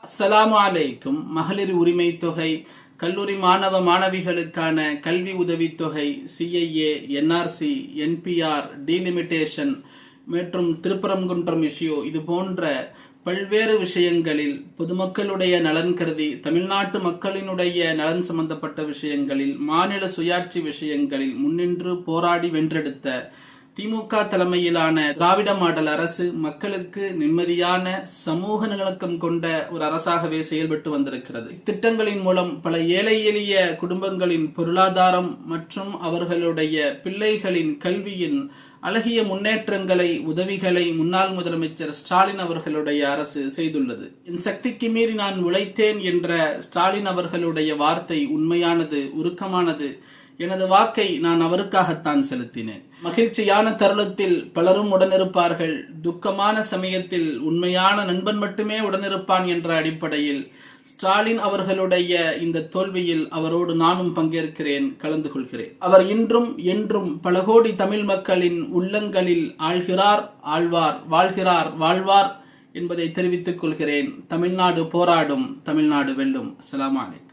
அஸ்ஸலாமு அலைக்கும். மகளிர் உரிமை தொகை, கல்லூரி மாணவ மாணவிகளுக்கான கல்வி உதவித்தொகை, சிஐஏ, என்ஆர்சி, என்பிஆர், டீலிமிட்டேஷன் மற்றும் திருப்பரங்குன்றம் இஷ்யூ இது போன்ற பல்வேறு விஷயங்களில் பொதுமக்களுடைய நலன் கருதி தமிழ்நாட்டு மக்களினுடைய நலன் சம்பந்தப்பட்ட விஷயங்களில் மாநில சுயாட்சி விஷயங்களில் முன்னின்று போராடி வென்றெடுத்த திமுக தலைமையிலான திராவிட மாடல் அரசு மக்களுக்கு நிம்மதியான சமூக நல்லடக்கம் கொண்ட ஒரு அரசாகவே செயல்பட்டு வந்திருக்கிறது. திட்டங்களின் மூலம் பல ஏழை எளிய குடும்பங்களின் பொருளாதாரம் மற்றும் அவர்களுடைய பிள்ளைகளின் கல்வியின் அழகிய முன்னேற்றங்களை உதவிகளை முன்னாள் முதலமைச்சர் ஸ்டாலின் அவர்களுடைய அரசு செய்துள்ளது. என் சக்திக்கு மீறி நான் உழைத்தேன் என்ற ஸ்டாலின் அவர்களுடைய வார்த்தை உண்மையானது, உருக்கமானது. எனது வாக்கை நான் அவருக்காகத்தான் செலுத்தினேன். மகிழ்ச்சியான தருணத்தில் பலரும் உடனிருப்பார்கள், துக்கமான சமயத்தில் உண்மையான நண்பன் மட்டுமே உடனிருப்பான் என்ற அடிப்படையில் ஸ்டாலின் அவர்களுடைய இந்த தோல்வியில் அவரோடு நானும் பங்கேற்கிறேன், கலந்து கொள்கிறேன். அவர் இன்றும் என்றும் பல கோடி தமிழ் மக்களின் உள்ளங்களில் ஆள்கிறார், ஆழ்வார், வாழ்கிறார், வாழ்வார் என்பதை தெரிவித்துக் கொள்கிறேன். தமிழ்நாடு போராடும், தமிழ்நாடு வெல்லும். அஸ்ஸலாமு அலைக்கும்.